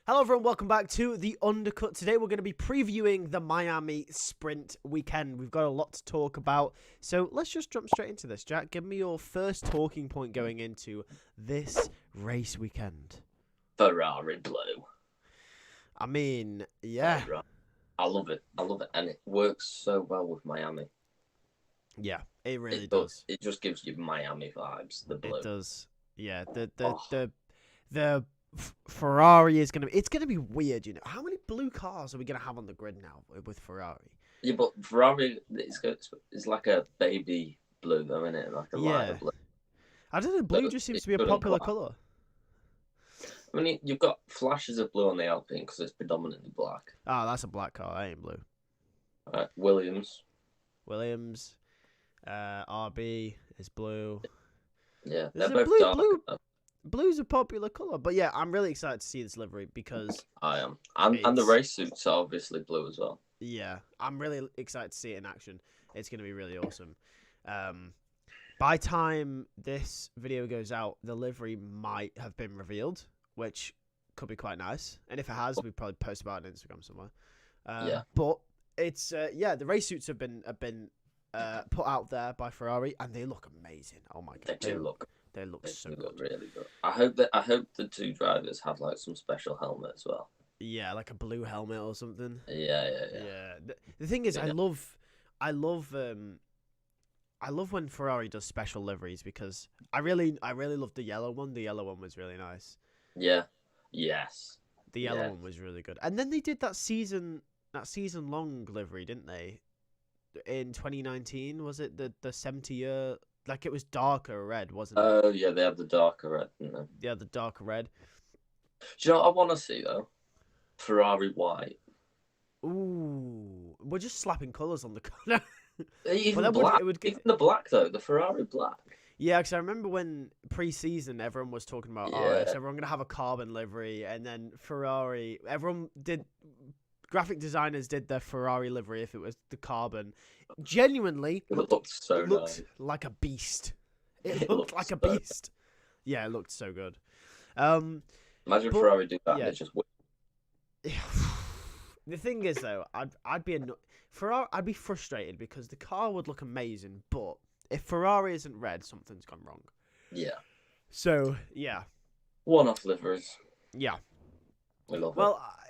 Hello everyone, welcome back to the Undercut. Today we're going to be previewing the Miami Sprint weekend. We've got a lot to talk about, so let's just jump straight into this. Jack, give me your first talking point going into this race weekend. Ferrari blue. I mean, yeah. I love it. And it works so well with Miami. Yeah, it really does. It just gives you Miami vibes, the blue. It does. Yeah, the Ferrari is it's gonna be weird, you know. How many blue cars are we gonna have on the grid now with Ferrari? Yeah, but Ferrari is like a baby blue, though, isn't it? Like a lighter blue. I don't know. Blue just seems to be a popular color. I mean, you've got flashes of blue on the Alpine because it's predominantly black. Oh, that's a black car. That ain't blue. Williams, RB is blue. Yeah, they're both dark. Blue's a popular color, but yeah, I'm really excited to see this livery because I am, and the race suits are obviously blue as well. Yeah, I'm really excited to see it in action. It's going to be really awesome. By time this video goes out, the livery might have been revealed, which could be quite nice. And if it has, we probably post about it on Instagram somewhere. Yeah, but it's the race suits have been put out there by Ferrari, and they look amazing. Oh my god, They look so good. Really good. I hope the two drivers have like some special helmet as well. Yeah, like a blue helmet or something. Yeah. The thing is, I love when Ferrari does special liveries because I really love the yellow one. The yellow one was really nice. Yeah. Yes. The yellow one was really good. And then they did that season long livery, didn't they? In 2019, was it the 70-year? Like it was darker red, wasn't it? Oh yeah, they have the darker red, didn't they? Yeah, the darker red. Do you know what I want to see though? Ferrari white. Ooh, we're just slapping colours on the car. Even black. Even the black though, the Ferrari black. Yeah, because I remember when pre-season everyone was talking about, is everyone gonna have a carbon livery, and then Ferrari, graphic designers did their Ferrari livery if it was the carbon. Genuinely, it looked so nice. Like a beast. It looked like a beast. Yeah, it looked so good. Imagine Ferrari do that. Yeah. And just the thing is though, I'd be frustrated because the car would look amazing, but if Ferrari isn't red, something's gone wrong. Yeah. So yeah. One-off liveries. Yeah. We love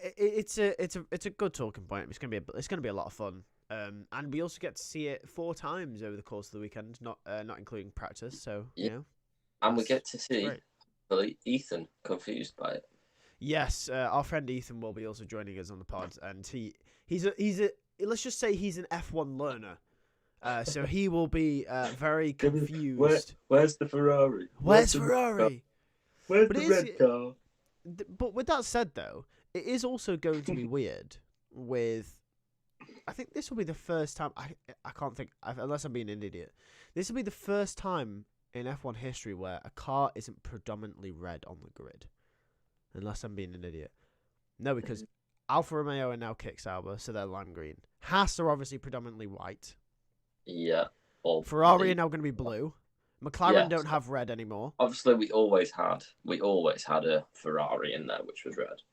it. It's a good talking point. It's gonna be a lot of fun. And we also get to see it 4 times over the course of the weekend, not including practice. So you know, and we get to see Ethan confused by it. Yes, our friend Ethan will be also joining us on the pod, and he's a let's just say he's an F1 learner. So he will be very confused. Where's the Ferrari? Where's Ferrari? Where's the red car? But with that said, though, it is also going to be weird with. I think this will be the first time. I can't think, unless I'm being an idiot. This will be the first time in F1 history where a car isn't predominantly red on the grid. Unless I'm being an idiot. No, because Alfa Romeo are now kick Sauber, so they're lime green. Haas are obviously predominantly white. Yeah. Ferrari are now going to be blue. McLaren don't have red anymore. Obviously, we always had a Ferrari in there, which was red.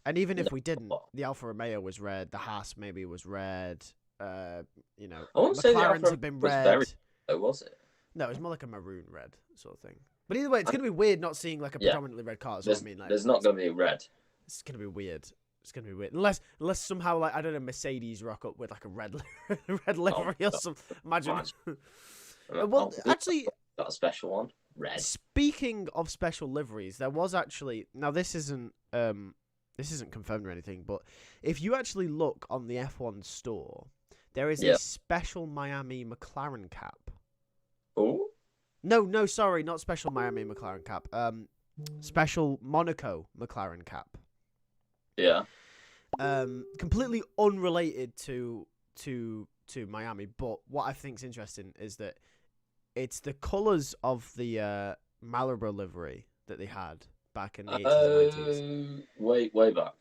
And even if we didn't, the Alfa Romeo was red. The Haas maybe was red. You know, McLaren's have been red. Was it? No, it's more like a maroon red sort of thing. But either way, it's gonna be weird not seeing like a predominantly red car. That's what I mean. Like, there's not gonna be red. It's gonna be weird. It's gonna be weird unless somehow like I don't know, Mercedes rock up with like a red livery or something. Imagine. Well, actually, got a special one. Red. Speaking of special liveries, there was actually this isn't confirmed or anything, but if you actually look on the F1 store, there is a special Miami McLaren cap. Oh. No, sorry, not special Miami McLaren cap. Special Monaco McLaren cap. Yeah. Completely unrelated to Miami, but what I think is interesting is that it's the colours of the Marlboro livery that they had back in the 80s and 90s. Way back.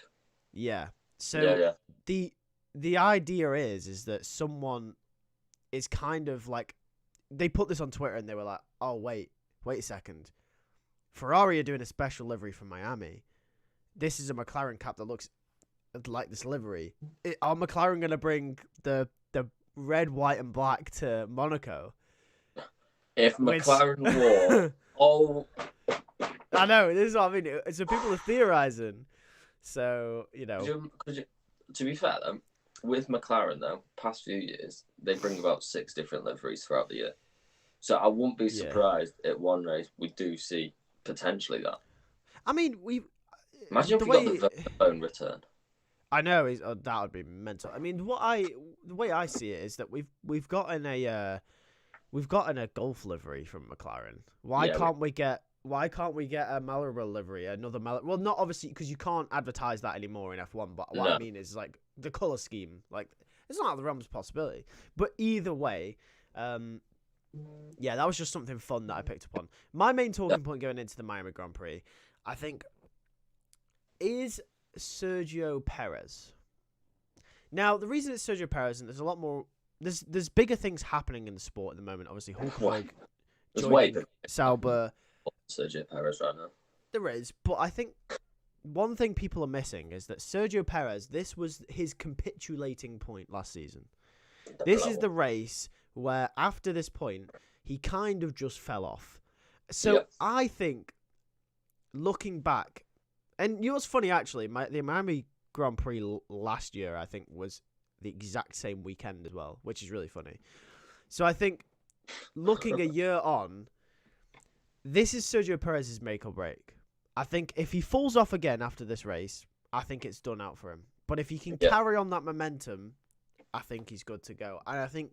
Yeah. So the idea is that someone is kind of like, they put this on Twitter and they were like, oh wait a second, Ferrari are doing a special livery for Miami. this is a McLaren cap that looks like this livery. Are McLaren going to bring the red, white, and black to Monaco? If McLaren wore, oh, I know, this is what I mean. So people are theorizing. So, to be fair though, with McLaren though, past few years they bring about 6 different liveries throughout the year. So I wouldn't be surprised at one race we do see potentially that. I mean, imagine if we got the Vodafone return. I know that would be mental. I mean, the way I see it is that we've gotten a Golf livery from McLaren. Why can't we get a Marlboro livery? Well, not obviously because you can't advertise that anymore in F1. But what I mean is like the color scheme. Like it's not out of the realms of possibility. But either way, that was just something fun that I picked up on. My main talking point going into the Miami Grand Prix, I think, is Sergio Perez. Now, the reason it's Sergio Perez, and there's a lot more, there's bigger things happening in the sport at the moment. Obviously, Hulkenberg joining Sauber. Sergio Perez right now. There is, but I think one thing people are missing is that Sergio Perez, this was his capitulating point last season. This is the race where, after this point, he kind of just fell off. So I think, looking back, and what's funny actually, the Miami Grand Prix last year, I think, was the exact same weekend as well, which is really funny. So I think, looking a year on, this is Sergio Perez's make or break. I think if he falls off again after this race, I think it's done out for him. But if he can carry on that momentum, I think he's good to go. And I think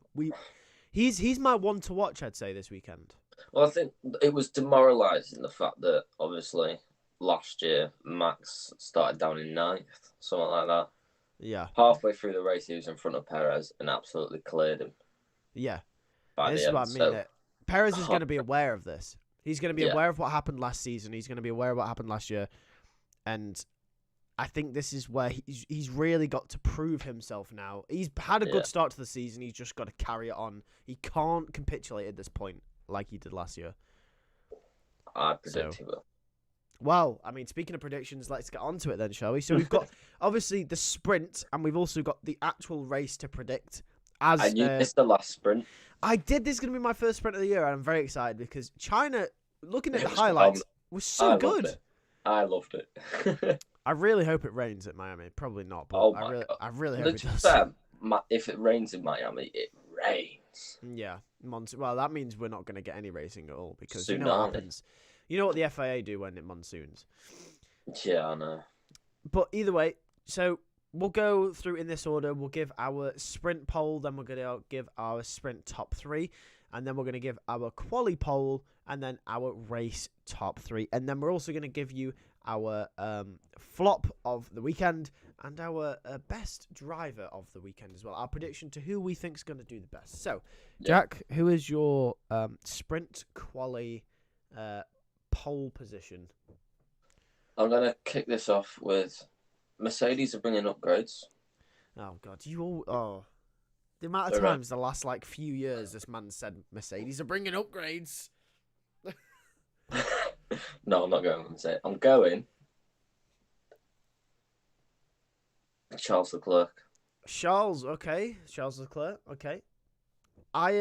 he's my one to watch, I'd say, this weekend. Well, I think it was demoralising the fact that, obviously, last year, Max started down in 9th, something like that. Yeah. Halfway through the race, he was in front of Perez and absolutely cleared him. Yeah. This is what I mean. Perez is going to be aware of this. He's going to be aware of what happened last season. He's going to be aware of what happened last year. And I think this is where he's really got to prove himself now. He's had a good start to the season. He's just got to carry it on. He can't capitulate at this point like he did last year. I predict he will. Well, I mean, speaking of predictions, let's get on to it then, shall we? So we've got, obviously, the sprint, and we've also got the actual race to predict. And you missed the last sprint. I did. This is going to be my first sprint of the year, and I'm very excited because China, looking at the highlights, was so good. I loved it. I really hope it rains at Miami. Probably not, but I really hope it does. If it rains in Miami, it rains. Yeah. Well, that means we're not going to get any racing at all because you know what happens. You know what the FIA do when it monsoons. Yeah, I know. But either way, so we'll go through in this order. We'll give our sprint poll, then we're going to give our sprint top 3, and then we're going to give our quali poll, and then our race top 3. And then we're also going to give you our flop of the weekend and our best driver of the weekend as well. Our prediction to who we think is going to do the best. So, Jack, who is your sprint quali pole position? I'm going to kick this off with Mercedes are bringing upgrades. Oh, God. The amount of times the last, few years this man said Mercedes are bringing upgrades. No, I'm not going with Mercedes. I'm going Charles Leclerc. Okay. Charles Leclerc, okay. I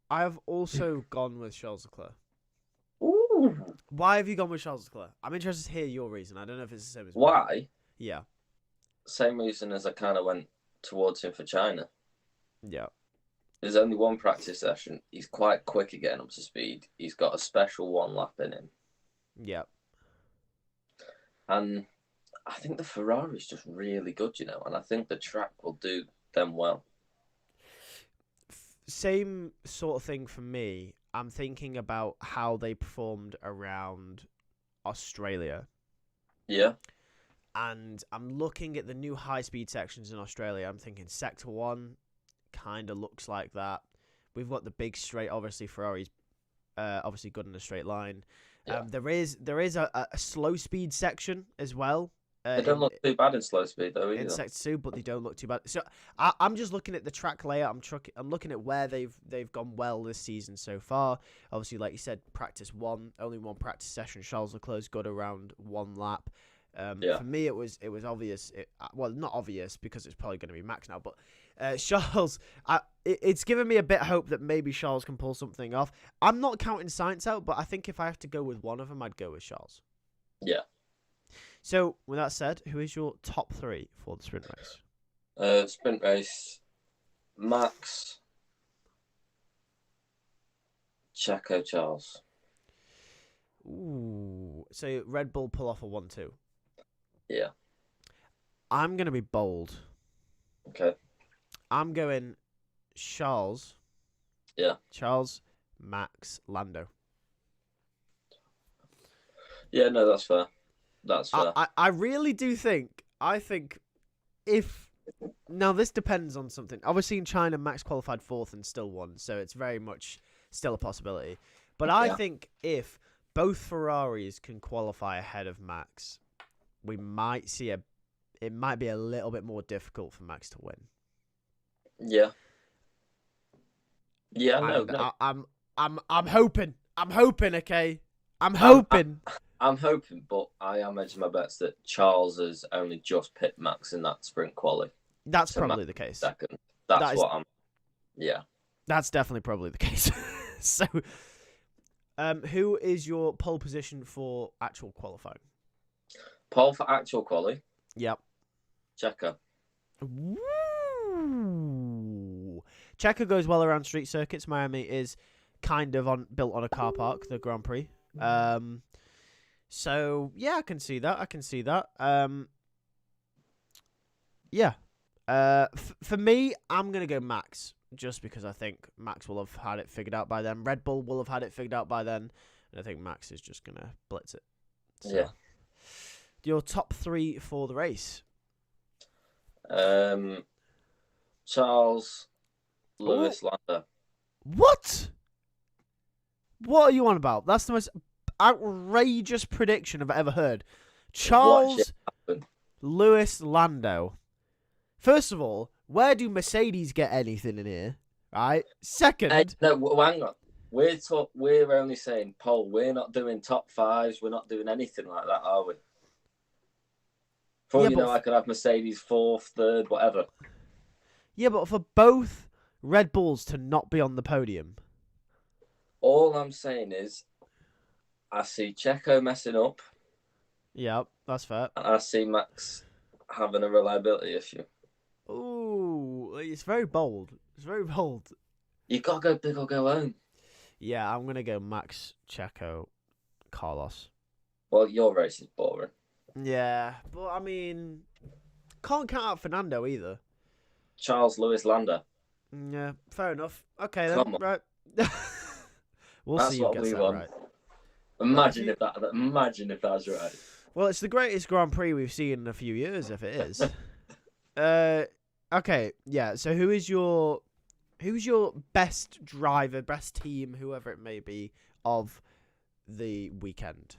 have also gone with Charles Leclerc. Ooh. Why have you gone with Charles Leclerc? I'm interested to hear your reason. I don't know if it's the same as Why? Me. Yeah. Same reason as I kind of went towards him for China. Yeah. There's only one practice session. He's quite quick at getting up to speed. He's got a special one lap in him. Yeah. And I think the Ferrari's just really good, and I think the track will do them well. Same sort of thing for me. I'm thinking about how they performed around Australia. Yeah. And I'm looking at the new high-speed sections in Australia. I'm thinking Sector 1 kind of looks like that. We've got the big straight, obviously Ferrari's obviously good in a straight line. Yeah. There is a slow speed section as well They don't look too bad in slow speed though either. In Sector 2, but they don't look too bad. So I'm just looking at the track layout. I'm looking at where they've gone well this season so far. Obviously, like you said, practice 1, only 1 practice session. Charles Leclerc's got around 1 lap. For me, it was obvious. Well, not obvious because it's probably going to be Max now, but Charles, it's given me a bit of hope that maybe Charles can pull something off. I'm not counting Sainz out, but I think if I have to go with one of them, I'd go with Charles. Yeah. So, with that said, who is your top 3 for the sprint race? Sprint race, Max, Checo, Charles. Ooh. So, Red Bull pull off a 1-2. Yeah. I'm going to be bold. Okay. I'm going Charles. Yeah. Charles, Max, Lando. Yeah, no, that's fair. That's fair. I really do think. I think if. Now, this depends on something. Obviously, in China, Max qualified 4th and still won, so it's very much still a possibility. But I think if both Ferraris can qualify ahead of Max, we might see it might be a little bit more difficult for Max to win. Yeah. Yeah, no. I'm hoping. I'm hoping, okay? I'm hoping. I'm hoping, but I am edging my bets that Charles has only just picked Max in that sprint quali. That's so probably Max the case. Second. That's what I'm. Yeah. That's definitely probably the case. So, who is your pole position for actual qualifying? Pole for actual quali? Yep. Checo. Woo! Checo goes well around street circuits. Miami is kind of built on a car park, the Grand Prix. So yeah, I can see that. Yeah. For me, I'm gonna go Max, just because I think Max will have had it figured out by then. Red Bull will have had it figured out by then, and I think Max is just gonna blitz it. So, yeah. Your top 3 for the race. Charles, Lewis, Lando. What? What are you on about? That's the most outrageous prediction I've ever heard. Charles, Lewis, Lando. First of all, where do Mercedes get anything in here? Right. Second, no, hang on. We're only saying pole. We're not doing top 5s. We're not doing anything like that, are we? For I could have Mercedes 4th, 3rd, whatever. Yeah, but for both Red Bulls to not be on the podium. All I'm saying is, I see Checo messing up. Yeah, that's fair. And I see Max having a reliability issue. Ooh, it's very bold. It's very bold. You gotta go big or go home. Yeah, I'm gonna go Max, Checo, Carlos. Well, your race is boring. Yeah, but I mean, can't count out Fernando either. Charles, Lewis, Lando. Yeah, fair enough. Okay then, Come on. right. We'll That's see who what gets we that want. right. Imagine if that's right. Well, it's the greatest Grand Prix we've seen in a few years, if it is. Okay, yeah. So who's your best driver, best team, whoever it may be, of the weekend?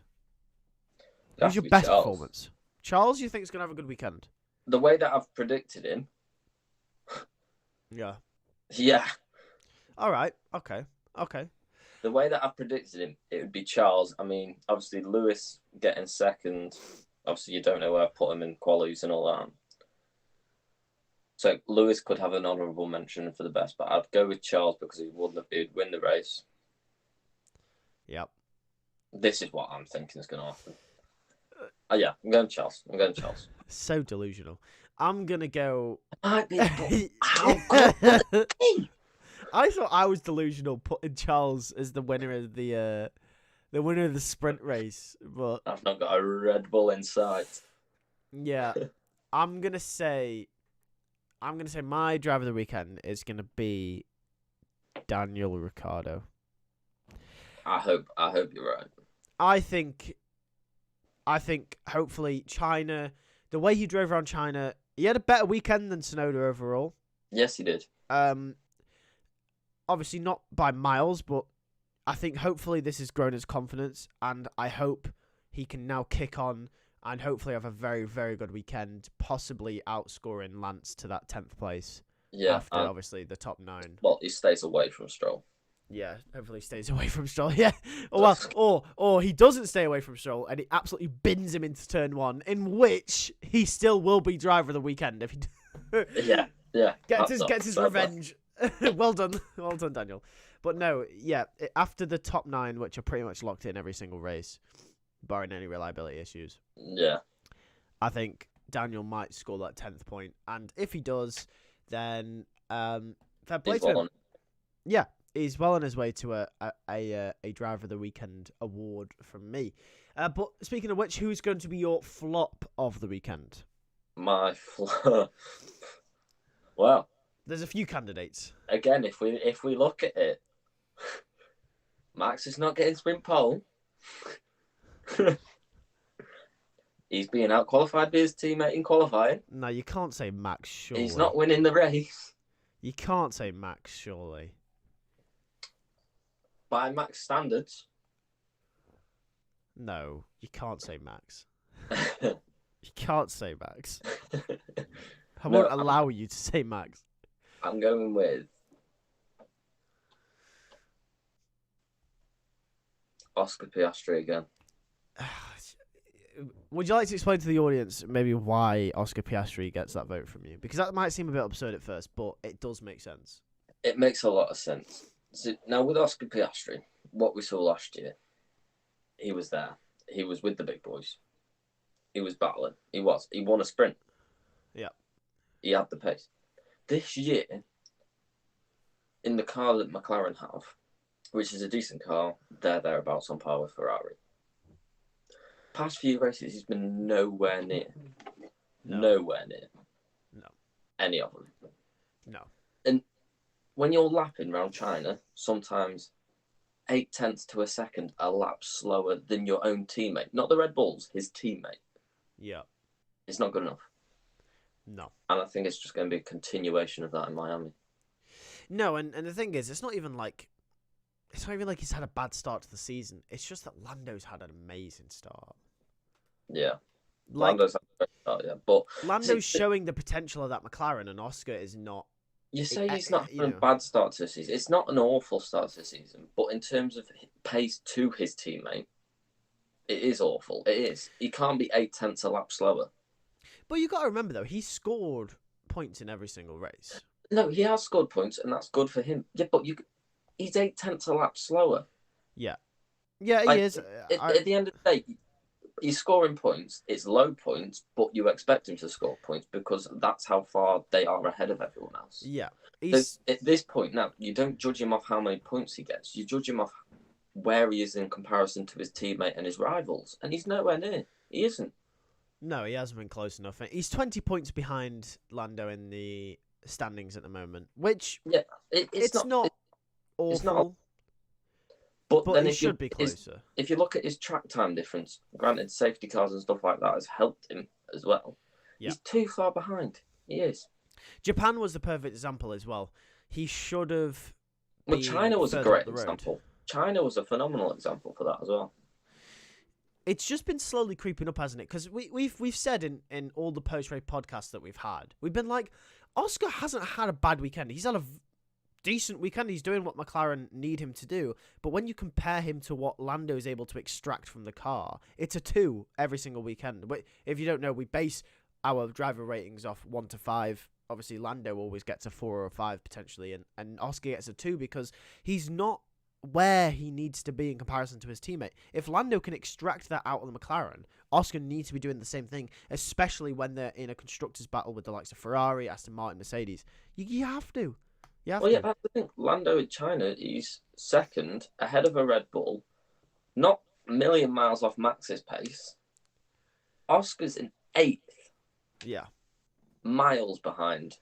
Who's your best performance? Charles, you think is gonna have a good weekend? The way that I've predicted him. Yeah. Yeah. All right. Okay. The way that I've predicted him, it would be Charles. I mean, obviously Lewis getting second. Obviously, you don't know where I put him in qualies and all that. So Lewis could have an honourable mention for the best, but I'd go with Charles because he'd win the race. Yep. This is what I'm thinking is going to happen. Yeah, I'm going Charles. So delusional. I'm gonna go. How I thought I was delusional putting Charles as the winner of the sprint race, but I've not got a Red Bull in sight. Yeah, I'm gonna say my driver of the weekend is gonna be Daniel Ricciardo. I hope you're right. I think hopefully China, the way he drove around China, he had a better weekend than Tsunoda overall. Yes, he did. Obviously not by miles, but I think hopefully this has grown his confidence, and I hope he can now kick on and hopefully have a very, very good weekend, possibly outscoring Lance to that 10th place. Yeah, after obviously the top 9. Well, he stays away from Stroll. Yeah, hopefully he stays away from Stroll. Yeah, or he doesn't stay away from Stroll and he absolutely bins him into turn 1, in which he still will be driver of the weekend if he. yeah. Gets his revenge. Well done, Daniel. But no, yeah, after the top 9, which are pretty much locked in every single race, barring any reliability issues. Yeah. I think Daniel might score that 10th point, and if he does, then fair play to him. Yeah, he's well on his way to a driver of the weekend award from me. But speaking of which, who's going to be your flop of the weekend? My flop. Well, there's a few candidates. Again, if we look at it, Max is not getting sprint pole. He's being out-qualified by his teammate in qualifying. No, you can't say Max, surely. He's not winning the race. You can't say Max, surely. By Max standards. No, you can't say Max. You can't say Max. I won't allow you to say Max. I'm going with Oscar Piastri again. Would you like to explain to the audience maybe why Oscar Piastri gets that vote from you? Because that might seem a bit absurd at first, but it does make sense. It makes a lot of sense. So now with Oscar Piastri, what we saw last year, he was there. He was with the big boys. He was battling. He won a sprint. Yeah. He had the pace. This year, in the car that McLaren have, which is a decent car, they're thereabouts on par with Ferrari. Past few races, he's been nowhere near. Nowhere near. No. Any of them. No. And when you're lapping around China, sometimes 0.8 to a second a lap slower than your own teammate. Not the Red Bulls, his teammate. Yeah. It's not good enough. No. And I think it's just going to be a continuation of that in Miami. No, and the thing is, it's not even like he's had a bad start to the season. It's just that Lando's had an amazing start. Yeah. Like, Lando's had a great start, yeah. But Lando's showing the potential of that McLaren, and Oscar is not. You say he's not had a bad start to the season. It's not an awful start to the season, but in terms of pace to his teammate, it is awful. It is. He can't be 0.8 a lap slower. But you got to remember, though, he scored points in every single race. No, he has scored points, and that's good for him. Yeah, but he's 0.8 a lap slower. Yeah. Yeah, he is. At the end of the day, he's scoring points. It's low points, but you expect him to score points because that's how far they are ahead of everyone else. Yeah. At this point now, you don't judge him off how many points he gets. You judge him off where he is in comparison to his teammate and his rivals, and he's nowhere near. He isn't. No, he hasn't been close enough. He's 20 points behind Lando in the standings at the moment, which it's not awful. It's not, but then it should be closer. If you look at his track time difference, granted safety cars and stuff like that has helped him as well. Yeah. He's too far behind. He is. Japan was the perfect example as well. He should have. Well, China was a great example. China was a phenomenal example for that as well. It's just been slowly creeping up, hasn't it? Because we've said in all the post-race podcasts that we've had, we've been like, Oscar hasn't had a bad weekend. He's had a decent weekend. He's doing what McLaren need him to do. But when you compare him to what Lando is able to extract from the car, it's a 2 every single weekend. But if you don't know, we base our driver ratings off 1 to 5. Obviously, Lando always gets a 4 or a 5 potentially, and Oscar gets a 2 because he's not where he needs to be in comparison to his teammate. If Lando can extract that out of the McLaren, Oscar needs to be doing the same thing, especially when they're in a constructors battle with the likes of Ferrari, Aston Martin, Mercedes. You have to. Yeah, that's the thing. Lando in China, he's second, ahead of a Red Bull, not a million miles off Max's pace. Oscar's in 8th. Yeah. Miles behind,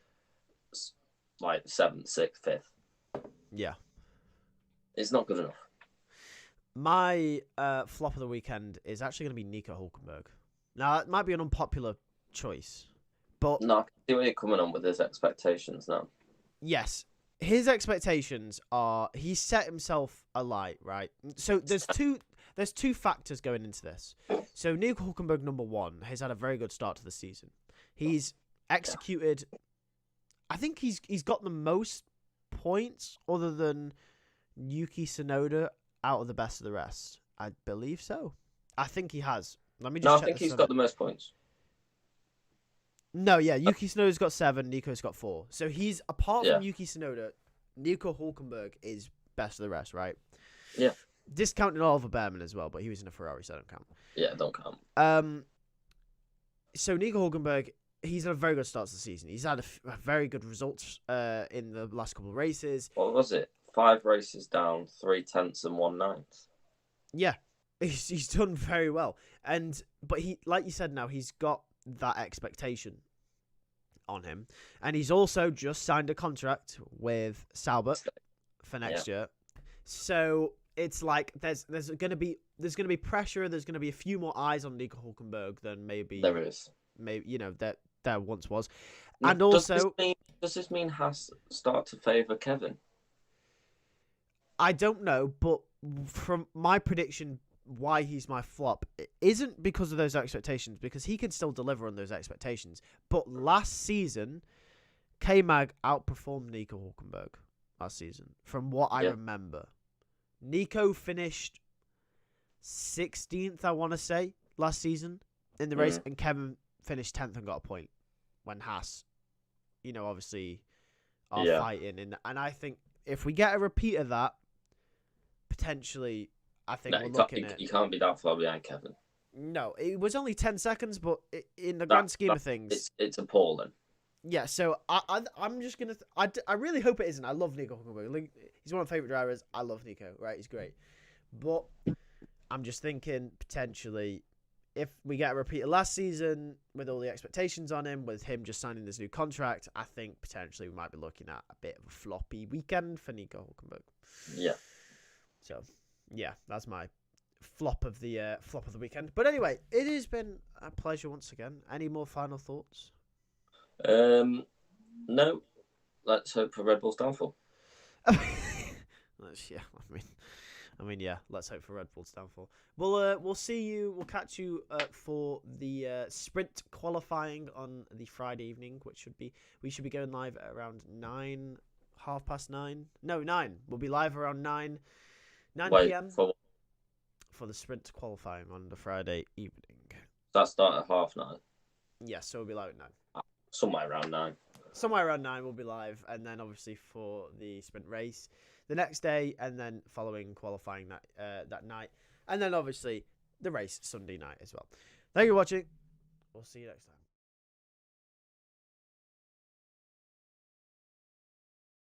like 7th, 6th, 5th. Yeah. It's not good enough. My flop of the weekend is actually going to be Nico Hulkenberg. Now, that might be an unpopular choice, but... No, I can see where you're coming on with his expectations now. Yes. His expectations are... He set himself alight, right? So there's two there's two factors going into this. So Nico Hulkenberg, number one, has had a very good start to the season. He's executed. I think he's got the most points other than Yuki Tsunoda out of the best of the rest. I believe so. I think he has. Let me just check. I think he's got the most points. No, yeah, Yuki Tsunoda's got 7, Nico's got 4. So he's, apart from Yuki Tsunoda, Nico Hulkenberg is best of the rest, right? Yeah. Discounting Oliver Behrman as well, but he was in a Ferrari, so I don't count. Yeah, don't count. So Nico Hulkenberg, he's had a very good start to the season. He's had a very good results in the last couple of races. What was it? 5 races down, 3 tenths and 1 ninth. Yeah, he's done very well. But he, like you said, now he's got that expectation on him, and he's also just signed a contract with Sauber for next year. So it's like there's gonna be pressure. There's gonna be a few more eyes on Nico Hulkenberg than maybe there is. Maybe that there once was, and also does this mean Haas start to favour Kevin? I don't know, but from my prediction, why he's my flop, it isn't because of those expectations, because he can still deliver on those expectations. But last season, K-Mag outperformed Nico Hulkenberg last season, from what I remember. Nico finished 16th, I want to say, last season in the race, and Kevin finished 10th and got a point when Haas, obviously are fighting. And I think if we get a repeat of that, potentially, I think we're looking at... You can't be that far behind Kevin. No, it was only 10 seconds, but in the grand scheme of things... It's appalling. Yeah, so I'm just going to... I really hope it isn't. I love Nico Hulkenberg. He's one of my favourite drivers. I love Nico, right? He's great. But I'm just thinking, potentially, if we get a repeat of last season with all the expectations on him, with him just signing this new contract, I think potentially we might be looking at a bit of a floppy weekend for Nico Hulkenberg. Yeah. So... yeah, that's my flop of the weekend. But anyway, it has been a pleasure once again. Any more final thoughts? No. Let's hope for Red Bull's downfall. Yeah, let's hope for Red Bull's downfall. We'll see you. We'll catch you for the sprint qualifying on the Friday evening, we should be going live at around 9, 9:30. No, 9. We'll be live around 9 p.m. for the sprint qualifying on the Friday evening. That start at 9:30. Yes, so we'll be live at 9. Somewhere around 9. Somewhere around 9 we'll be live, and then obviously for the sprint race the next day, and then following qualifying that night, and then obviously the race Sunday night as well. Thank you for watching. We'll see you next time.